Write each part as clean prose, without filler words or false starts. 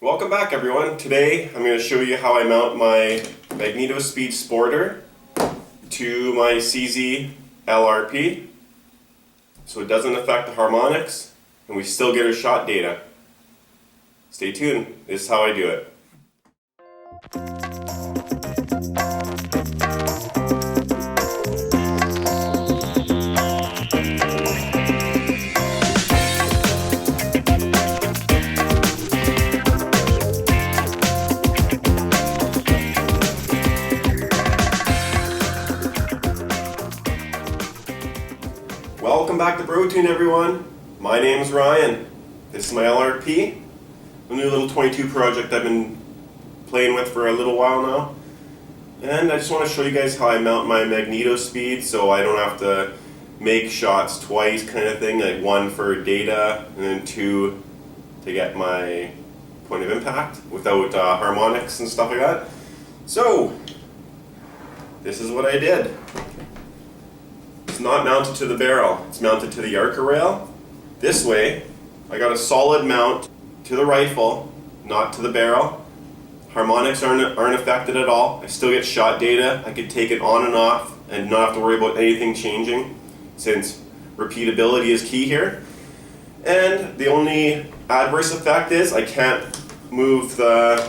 Welcome back everyone. Today I'm going to show you how I mount my Magnetospeed Sporter to my CZ LRP so it doesn't affect the harmonics and we still get our shot data. Stay tuned, this is how I do it. Welcome back to BroTune everyone. My name is Ryan. This is my LRP, a new little 22 project I've been playing with for a little while now. And I just want to show you guys how I mount my Magnetospeed so I don't have to make shots twice kind of thing, like one for data and then two to get my point of impact without harmonics and stuff like that. So, this is what I did. It's not mounted to the barrel, it's mounted to the Arca rail. This way, I got a solid mount to the rifle, not to the barrel. Harmonics aren't affected at all. I still get shot data. I could take it on and off and not have to worry about anything changing since repeatability is key here. And the only adverse effect is I can't move the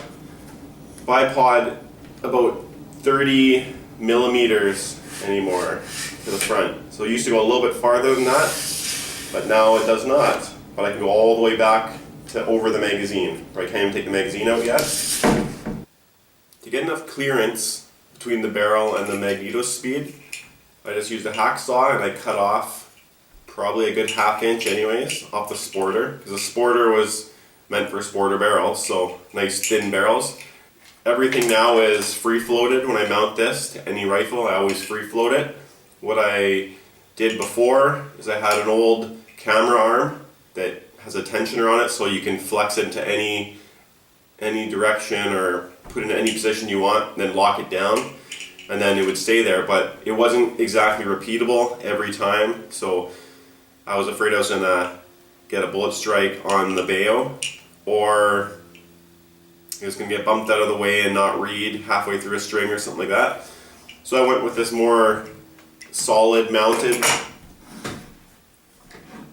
bipod about 30 millimeters anymore to the front. So it used to go a little bit farther than that, but now it does not. But I can go all the way back to over the magazine. I can't even take the magazine out yet. To get enough clearance between the barrel and the Magnetospeed, I just used a hacksaw and I cut off probably a good ½ inch anyways off the sporter, because the sporter was meant for sporter barrels, so nice thin barrels. Everything now is free floated. When I mount this to any rifle, I always free float it. What I did before is I had an old camera arm that has a tensioner on it so you can flex it into any direction or put it in any position you want, and then lock it down and then it would stay there, but it wasn't exactly repeatable every time, so I was afraid I was going to get a bullet strike on the bayo, or it was going to get bumped out of the way and not read halfway through a string or something like that. So I went with this more solid mounted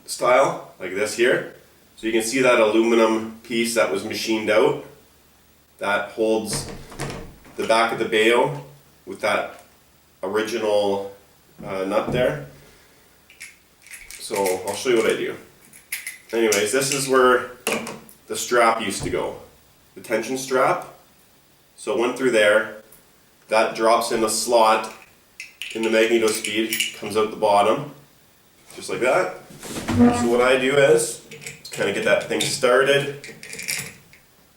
style, like this here. So you can see that aluminum piece that was machined out. That holds the back of the bayo with that original nut there. So I'll show you what I do. Anyways, this is where the strap used to go. The tension strap. So it went through there. That drops in a slot in the Magnetospeed, comes out the bottom, just like that. So what I do is kind of get that thing started.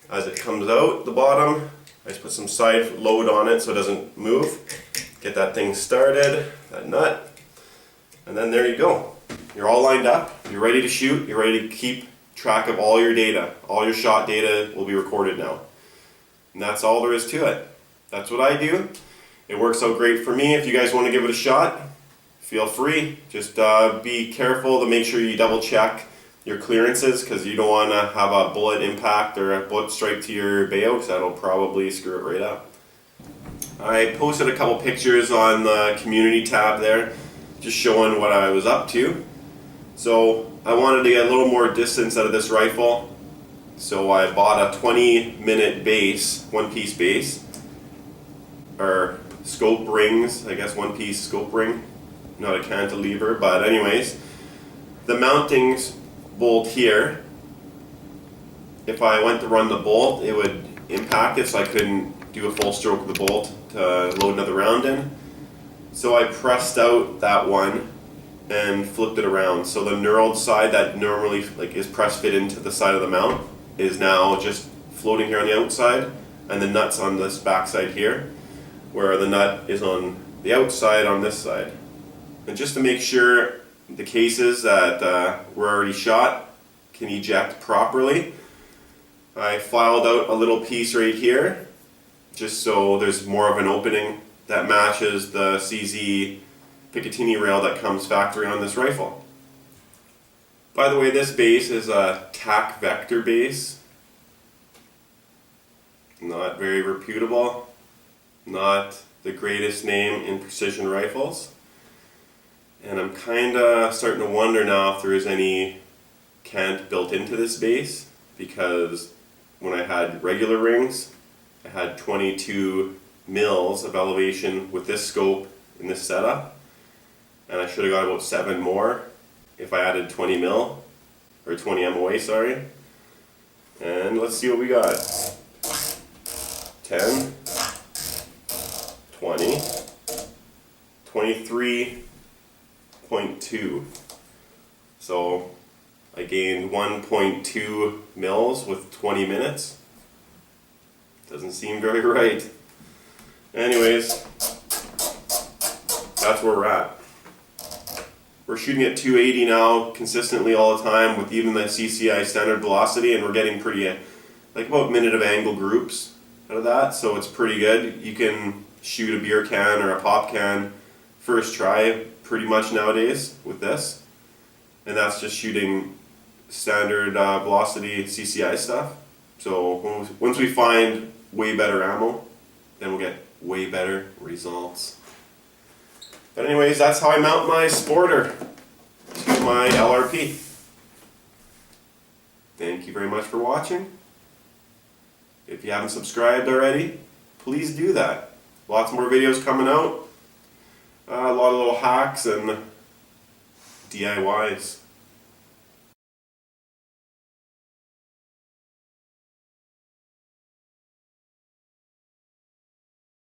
As it comes out the bottom, I just put some side load on it so it doesn't move. Get that thing started, that nut, and then there you go. You're all lined up, you're ready to shoot, you're ready to keep track of all your data. All your shot data will be recorded now. And that's all there is to it. That's what I do. It works out great for me. If you guys want to give it a shot, feel free. Just be careful to make sure you double check your clearances, because you don't want to have a bullet impact or a bullet strike to your bayo, because that'll probably screw it right up. I posted a couple pictures on the community tab there, just showing what I was up to. So I wanted to get a little more distance out of this rifle, so I bought a 20-minute base, one-piece base, or scope rings, I guess one-piece scope ring, not a cantilever, but anyways, the mountings bolt here, if I went to run the bolt, it would impact it, so I couldn't do a full stroke of the bolt to load another round in. So I pressed out that one and flipped it around. So the knurled side that normally is press fit into the side of the mount is now just floating here on the outside, and the nut's on this back side here, where the nut is on the outside on this side. And just to make sure the cases that were already shot can eject properly, I filed out a little piece right here, just so there's more of an opening that matches the CZ Picatinny rail that comes factory on this rifle. By the way, this base is a tack vector base. not very reputable, not the greatest name in precision rifles. And I'm kinda starting to wonder now if there is any cant built into this base, because when I had regular rings, I had 22 mils of elevation with this scope in this setup, and I should have got about 7 more if I added 20 mil, or 20 MOA, sorry. And let's see what we got. 10, 20, 23.2. So I gained 1.2 mils with 20 minutes. Doesn't seem very right. Anyways, that's where we're at. We're shooting at 280 now consistently all the time with even the CCI standard velocity, and we're getting pretty, like about a minute of angle groups out of that, so it's pretty good. You can shoot a beer can or a pop can first try pretty much nowadays with this, and that's just shooting standard velocity CCI stuff. So once we find way better ammo, then we'll get way better results. But anyways, that's how I mount my sporter to my LRP. Thank you very much for watching. If you haven't subscribed already, please do that. Lots more videos coming out. A lot of little hacks and DIYs.